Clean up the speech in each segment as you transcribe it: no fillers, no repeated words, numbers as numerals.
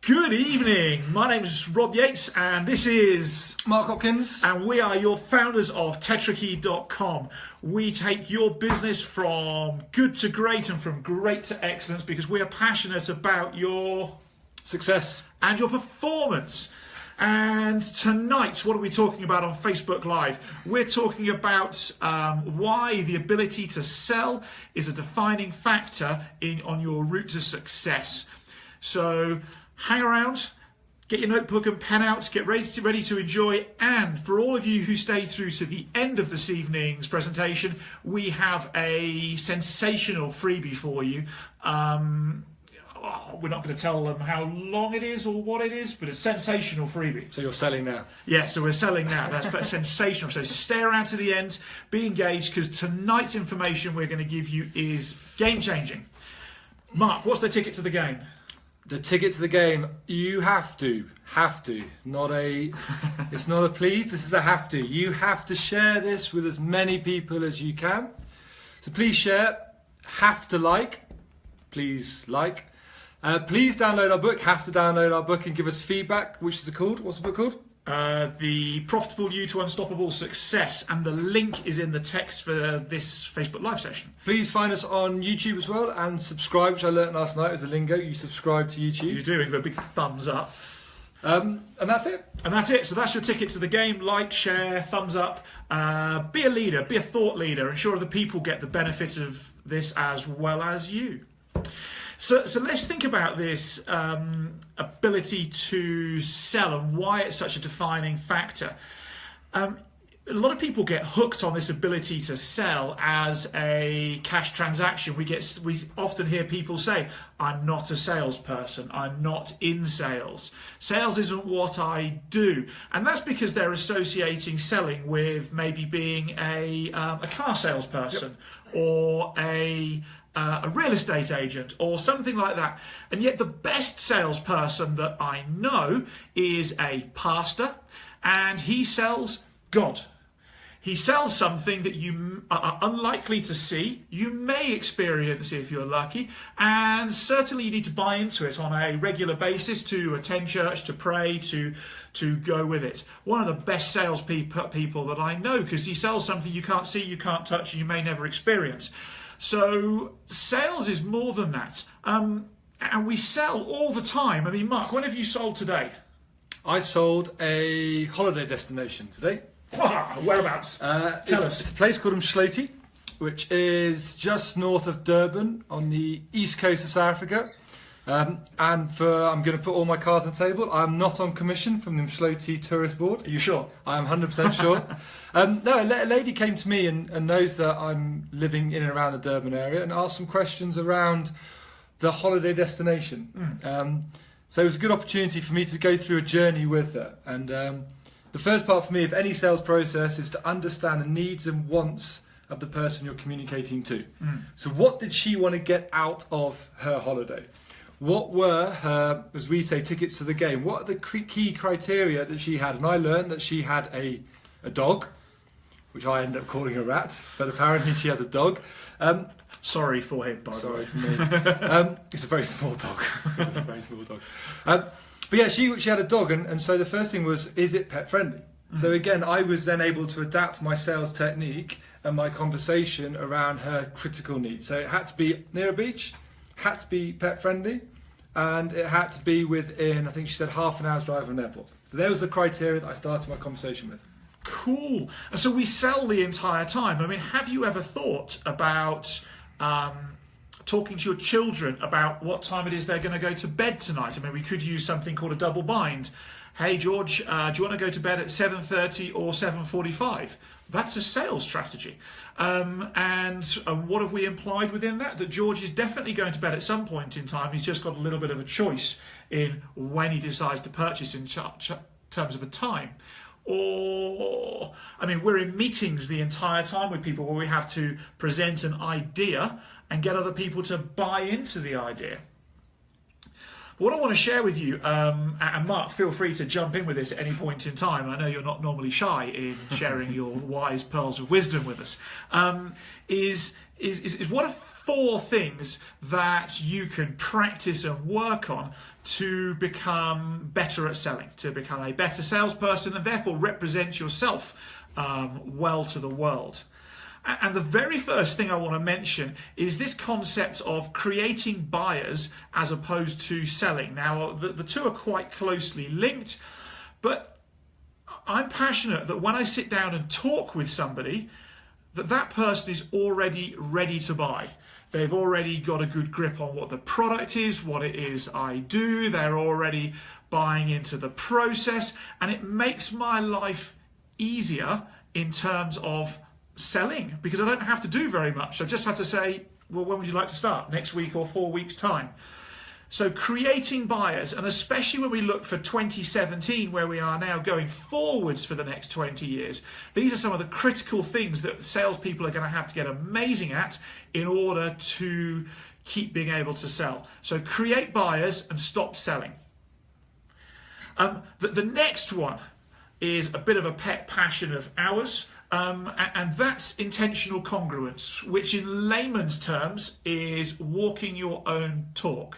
Good evening, my name is Rob Yates and this is Mark Hopkins, and we are your founders of Tetrakey.com. We take your business from good to great and from great to excellence because we are passionate about your success and your performance. And tonight, what are we talking about on Facebook Live? We're talking about why the ability to sell is a defining factor on your route to success. So hang around, get your notebook and pen out, get ready to enjoy. And for all of you who stay through to the end of this evening's presentation, we have a sensational freebie for you. We're not going to tell them how long it is or what it is, but it's a sensational freebie. So you're selling now? Yeah, so we're selling now. That's sensational. So stay around to the end, be engaged, because tonight's information we're going to give you is game-changing. Mark, what's the ticket to the game? The ticket to the game, you have to, it's not a please, this is a have to. You have to share this with as many people as you can. So please share, have to like, please like. Please download our book, have to download our book and give us feedback. Which is it called? What's the book called? The Profitable You to Unstoppable Success, and the link is in the text for this Facebook Live session. Please find us on YouTube as well and subscribe, which I learnt last night was the lingo. You subscribe to YouTube. You do, and give a big thumbs up. And that's it. And that's it. So that's your ticket to the game. Like, share, thumbs up. Be a leader, be a thought leader. Ensure other people get the benefit of this as well as you. So let's think about this ability to sell and why it's such a defining factor. A lot of people get hooked on this ability to sell as a cash transaction. We often hear people say, "I'm not a salesperson. I'm not in sales. Sales isn't what I do," and that's because they're associating selling with maybe being a car salesperson. Yep. Or a real estate agent or something like that. And yet the best salesperson that I know is a pastor, and he sells God. He sells something that you are unlikely to see. You may experience if you're lucky, and certainly you need to buy into it on a regular basis to attend church, to pray, to go with it. One of the best sales people that I know, because he sells something you can't see, you can't touch, and you may never experience. So sales is more than that, and we sell all the time. I mean, Mark, when have you sold today? I sold a holiday destination today. Whereabouts? Tell us. It's a place called Tetrakey, which is just north of Durban on the east coast of South Africa. I'm going to put all my cards on the table. I'm not on commission from the Tetrakey Tourist Board. Are you sure? I am 100% sure. No, a lady came to me and knows that I'm living in and around the Durban area and asked some questions around the holiday destination. So it was a good opportunity for me to go through a journey with her. And the first part for me of any sales process is to understand the needs and wants of the person you're communicating to. So what did she want to get out of her holiday? What were her, as we say, tickets to the game? What are the key criteria that she had? And I learned that she had a dog, which I ended up calling a rat, but apparently she has a dog. Sorry for him, by the way. Sorry for me. It's a very small dog. It's a very small dog. But yeah, she had a dog, and so the first thing was, is it pet friendly? So again, I was then able to adapt my sales technique and my conversation around her critical needs. So it had to be near a beach, had to be pet friendly, and it had to be within, I think she said, half an hour's drive of an airport. So there was the criteria that I started my conversation with. Cool. And so we sell the entire time. I mean, have you ever thought about talking to your children about what time it is they're going to go to bed tonight? I mean, we could use something called a double bind. Hey, George, do you want to go to bed at 7:30 or 7:45? That's a sales strategy. And what have we implied within that? That George is definitely going to bed at some point in time. He's just got a little bit of a choice in when he decides to purchase in terms of a time. Or, I mean, we're in meetings the entire time with people where we have to present an idea and get other people to buy into the idea. What I want to share with you, and Mark, feel free to jump in with this at any point in time. I know you're not normally shy in sharing your wise pearls of wisdom with us. Is what a 4 things that you can practice and work on to become better at selling, to become a better salesperson, and therefore represent yourself well to the world. And the very first thing I want to mention is this concept of creating buyers as opposed to selling. Now, the two are quite closely linked, but I'm passionate that when I sit down and talk with somebody, that person is already ready to buy. They've already got a good grip on what the product is, what it is I do. They're already buying into the process, and it makes my life easier in terms of selling, because I don't have to do very much. I just have to say, well, when would you like to start? Next week or 4 weeks' time. So creating buyers, and especially when we look for 2017, where we are now, going forwards for the next 20 years, these are some of the critical things that salespeople are going to have to get amazing at in order to keep being able to sell. So create buyers and stop selling. The next one is a bit of a pet passion of ours. And that's intentional congruence, which in layman's terms is walking your own talk.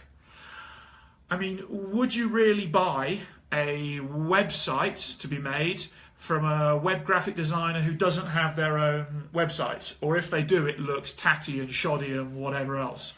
I mean, would you really buy a website to be made from a web graphic designer who doesn't have their own website? Or if they do, it looks tatty and shoddy and whatever else?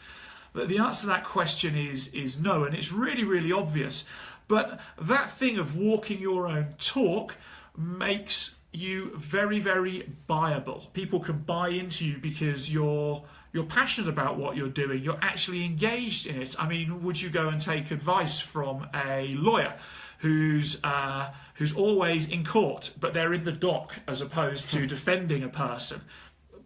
The answer to that question is no, and it's really, really obvious. But that thing of walking your own talk makes you very, very buyable. People can buy into you because you're passionate about what you're doing. You're actually engaged in it. I mean, would you go and take advice from a lawyer who's always in court, but they're in the dock as opposed to defending a person?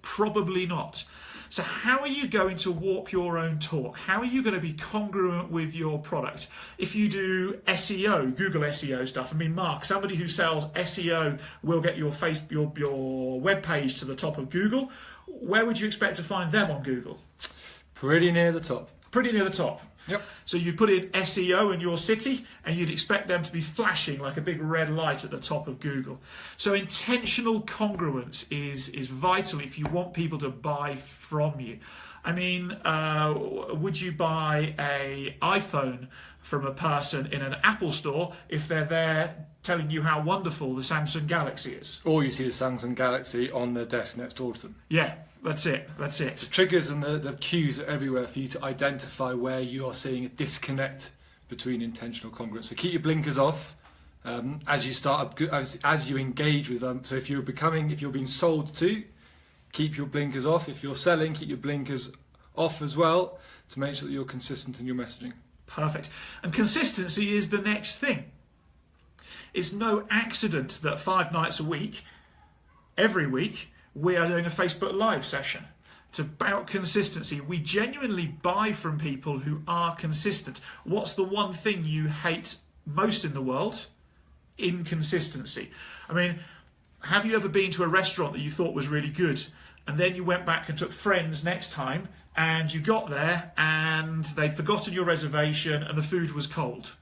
Probably not. So how are you going to walk your own talk? How are you going to be congruent with your product? If you do SEO, Google SEO stuff, I mean, Mark, somebody who sells SEO will get your web page to the top of Google. Where would you expect to find them on Google? Pretty near the top. Pretty near the top. Yep. So you put in SEO in your city and you'd expect them to be flashing like a big red light at the top of Google. So intentional congruence is vital if you want people to buy from you. I mean, would you buy an iPhone from a person in an Apple store if they're there telling you how wonderful the Samsung Galaxy is? Or you see the Samsung Galaxy on the desk next door to them. Yeah. That's it. That's it. The triggers and the cues are everywhere for you to identify where you are seeing a disconnect between intentional congruence. So keep your blinkers off as you start as you engage with them. So if you're being sold to, keep your blinkers off. If you're selling, keep your blinkers off as well to make sure that you're consistent in your messaging. Perfect. And consistency is the next thing. It's no accident that 5 nights a week, every week, we are doing a Facebook Live session. It's about consistency. We genuinely buy from people who are consistent. What's the one thing you hate most in the world? Inconsistency. I mean, have you ever been to a restaurant that you thought was really good, and then you went back and took friends next time, and you got there and they'd forgotten your reservation and the food was cold?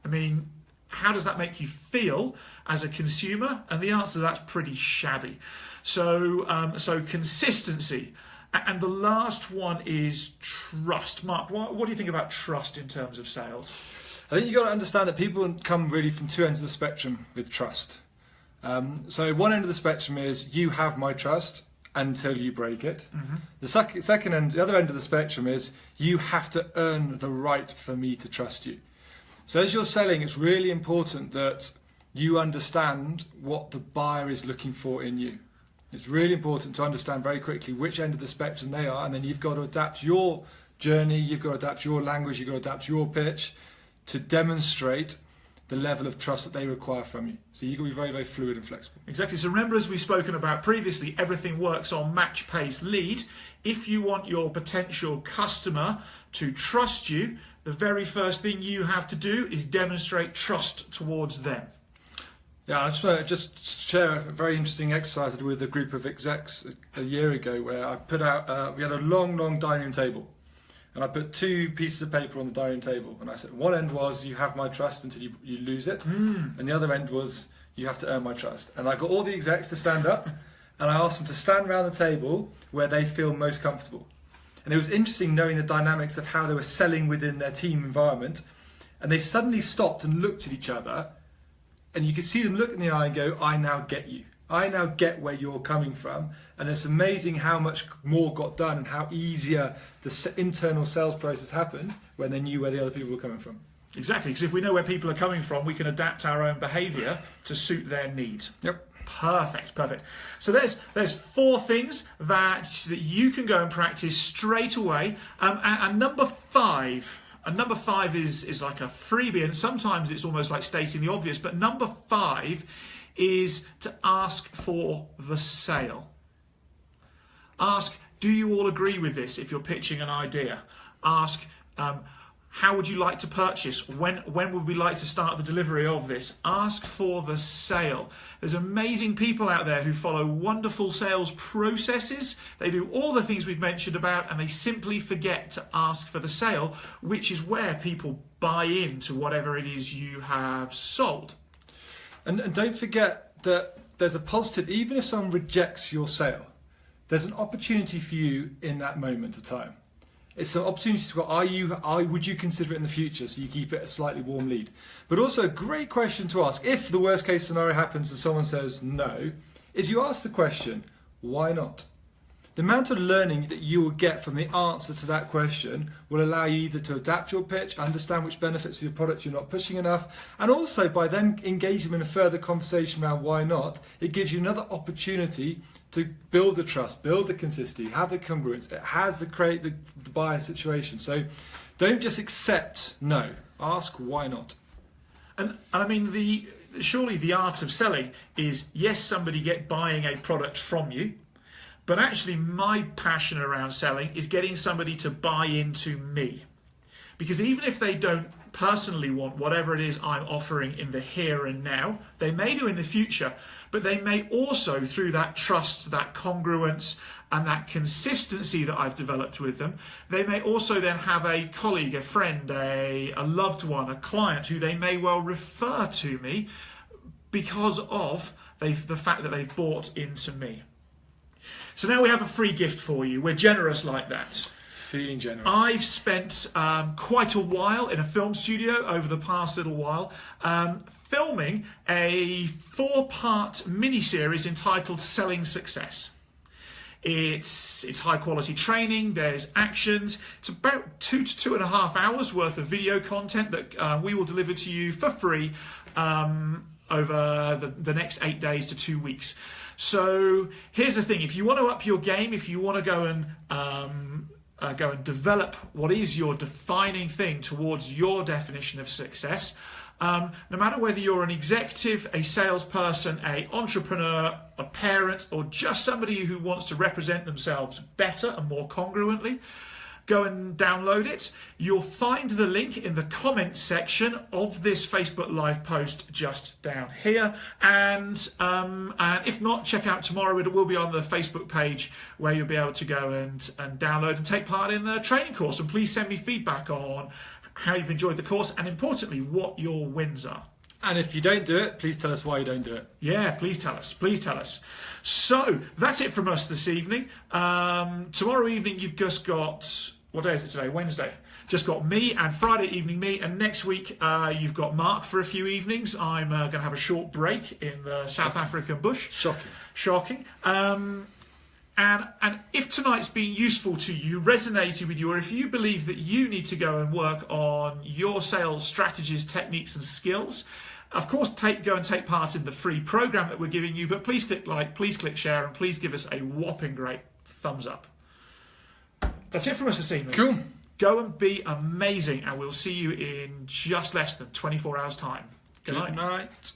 I mean, how does that make you feel as a consumer? And the answer to that's pretty shabby. So consistency. And the last one is trust. Mark, what do you think about trust in terms of sales? I think you've got to understand that people come really from 2 ends of the spectrum with trust. So one end of the spectrum is you have my trust until you break it. Mm-hmm. The other end of the spectrum is you have to earn the right for me to trust you. So as you're selling, it's really important that you understand what the buyer is looking for in you. It's really important to understand very quickly which end of the spectrum they are, and then you've got to adapt your journey, you've got to adapt your language, you've got to adapt your pitch to demonstrate the level of trust that they require from you. So you've got to be very, very fluid and flexible. Exactly. So remember, as we've spoken about previously, everything works on match, pace, lead. If you want your potential customer to trust you, the very first thing you have to do is demonstrate trust towards them. Yeah, I just want to just share a very interesting exercise I did with a group of execs a year ago, where I put out, we had a long dining room table, and I put 2 pieces of paper on the dining room table, and I said, one end was, you have my trust until you lose it, and the other end was, you have to earn my trust. And I got all the execs to stand up, and I asked them to stand around the table where they feel most comfortable. And it was interesting knowing the dynamics of how they were selling within their team environment. And they suddenly stopped and looked at each other, and you could see them look in the eye and go, I now get you. I now get where you're coming from. And it's amazing how much more got done and how easier the internal sales process happened when they knew where the other people were coming from. Exactly, because if we know where people are coming from, we can adapt our own behaviour to suit their need. Yep. Perfect, perfect. So there's 4 things that you can go and practice straight away. And number 5. And number 5 is like a freebie, and sometimes it's almost like stating the obvious, but number 5 is to ask for the sale. Ask, do you all agree with this if you're pitching an idea? Ask, how would you like to purchase? When would we like to start the delivery of this? Ask for the sale. There's amazing people out there who follow wonderful sales processes. They do all the things we've mentioned about, and they simply forget to ask for the sale, which is where people buy into whatever it is you have sold. And don't forget that there's a positive, even if someone rejects your sale, there's an opportunity for you in that moment of time. It's an opportunity to go, would you consider it in the future, so you keep it a slightly warm lead. But also a great question to ask, if the worst case scenario happens and someone says no, is you ask the question, why not? The amount of learning that you will get from the answer to that question will allow you either to adapt your pitch, understand which benefits of your product you're not pushing enough, and also by then engage them in a further conversation around why not, it gives you another opportunity to build the trust, build the consistency, have the congruence. It has to create the buyer situation. So don't just accept no. Ask why not. And I mean, surely the art of selling is, yes, somebody buying a product from you, but actually my passion around selling is getting somebody to buy into me. Because even if they don't personally want whatever it is I'm offering in the here and now, they may do in the future, but they may also, through that trust, that congruence, and that consistency that I've developed with them, they may also then have a colleague, a friend, a loved one, a client who they may well refer to me because of the fact that they've bought into me. So now we have a free gift for you. We're generous like that. Feeling generous. I've spent quite a while in a film studio over the past little while filming a 4-part mini-series entitled Selling Success. It's high quality training, there's actions, it's about 2 to 2.5 hours worth of video content that we will deliver to you for free over the next 8 days to 2 weeks. So here's the thing, if you want to up your game, if you want to go and develop what is your defining thing towards your definition of success, no matter whether you're an executive, a salesperson, an entrepreneur, a parent, or just somebody who wants to represent themselves better and more congruently, go and download it. You'll find the link in the comments section of this Facebook Live post just down here. And if not, check out tomorrow. It will be on the Facebook page where you'll be able to go and download and take part in the training course. And please send me feedback on how you've enjoyed the course and, importantly, what your wins are. And if you don't do it, please tell us why you don't do it. Yeah, please tell us. Please tell us. So that's it from us this evening. Tomorrow evening, you've just got, what day is it today? Wednesday. Just got me, and Friday evening me, and next week you've got Mark for a few evenings. I'm going to have a short break in the South African bush. Shocking. And if tonight's been useful to you, resonated with you, or if you believe that you need to go and work on your sales strategies, techniques and skills, of course, go and take part in the free program that we're giving you, but please click like, please click share, and please give us a whopping great thumbs up. That's it from us this evening. Cool. Go and be amazing, and we'll see you in just less than 24 hours' time. Good night. Good night.